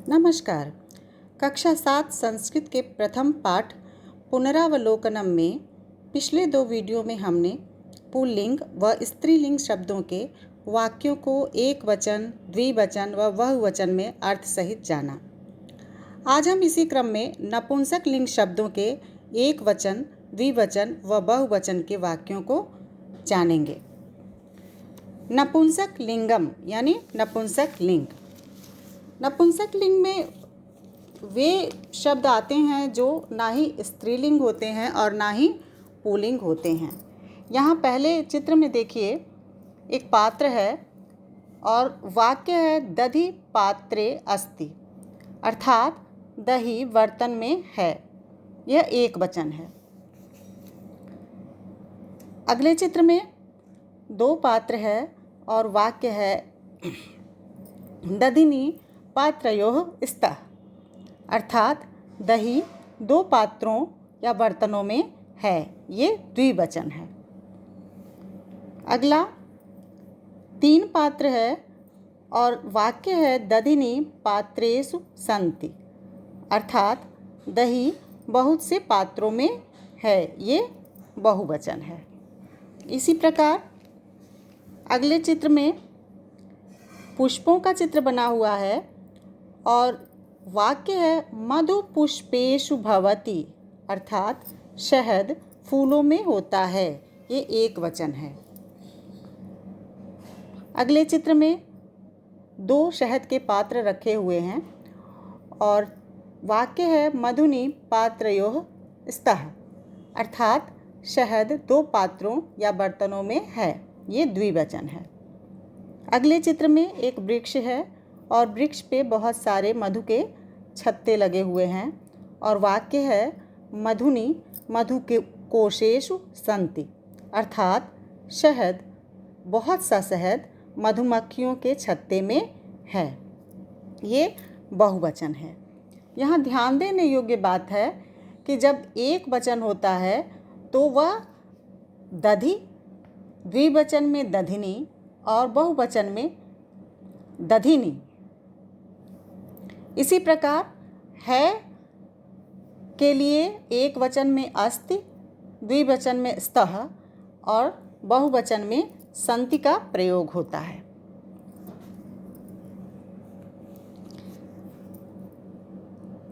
नमस्कार। कक्षा 7 संस्कृत के प्रथम पाठ पुनरावलोकनम में पिछले 2 वीडियो में हमने पुल्लिंग व स्त्रीलिंग शब्दों के वाक्यों को एक वचन, द्विवचन व बहुवचन में अर्थ सहित जाना। आज हम इसी क्रम में नपुंसक लिंग शब्दों के एक वचन, द्विवचन व बहुवचन के वाक्यों को जानेंगे। नपुंसक लिंगम यानी नपुंसक लिंग। नपुंसक लिंग में वे शब्द आते हैं जो ना ही स्त्रीलिंग होते हैं और ना ही पुल्लिंग होते हैं। यहाँ पहले चित्र में देखिए, एक पात्र है और वाक्य है दधि पात्रे अस्ति, अर्थात दही बर्तन में है। यह एक वचन है। अगले चित्र में 2 पात्र है और वाक्य है दधिनी पात्रयोः स्तः, अर्थात दही 2 पात्रों या बर्तनों में है। ये द्विवचन है। अगला 3 पात्र है और वाक्य है दधिनी पात्रेषु सन्ति, अर्थात दही बहुत से पात्रों में है। ये बहुवचन है। इसी प्रकार अगले चित्र में पुष्पों का चित्र बना हुआ है और वाक्य है मधु पुष्पेषु भवति, अर्थात शहद फूलों में होता है। ये एक वचन है। अगले चित्र में 2 शहद के पात्र रखे हुए हैं और वाक्य है मधुनि पात्रयोः स्तः, अर्थात शहद 2 पात्रों या बर्तनों में है। ये द्विवचन है। अगले चित्र में एक वृक्ष है और वृक्ष पे बहुत सारे मधु के छत्ते लगे हुए हैं और वाक्य है मधुनि मधु के कोशेषु सन्ति, अर्थात शहद बहुत सा शहद मधुमक्खियों के छत्ते में है। ये बहुवचन है। यहाँ ध्यान देने योग्य बात है कि जब एक वचन होता है तो वह दधि, द्विवचन में दधिनी और बहुवचन में दधिनी। इसी प्रकार है के लिए एक वचन में अस्ति, द्विवचन में स्तः और बहुवचन में सन्ति का प्रयोग होता है।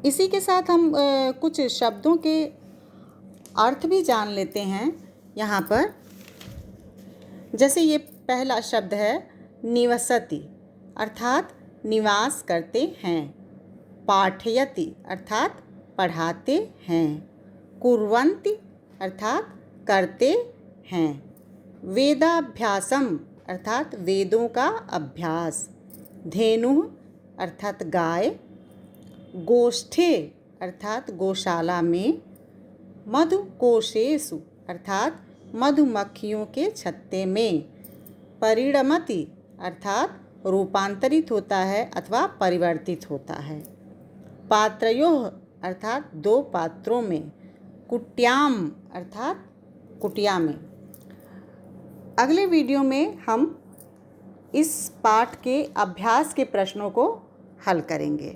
इसी के साथ हम कुछ शब्दों के अर्थ भी जान लेते हैं यहाँ पर। जैसे ये पहला शब्द है निवसति, अर्थात निवास करते हैं। पाठयति, अर्थात पढ़ाते हैं। कुर्वन्ति, अर्थात करते हैं। वेदाभ्यासम, अर्थात वेदों का अभ्यास। धेनुः, अर्थात गाय। गोष्ठे, अर्थात गौशाला में। मधुकोशेषु, अर्थात मधुमक्खियों के छत्ते में। परिणमति, अर्थात रूपांतरित होता है अथवा परिवर्तित होता है। पात्रयोः, अर्थात 2 पात्रों में। कुट्याम, अर्थात कुटिया में। अगले वीडियो में हम इस पाठ के अभ्यास के प्रश्नों को हल करेंगे।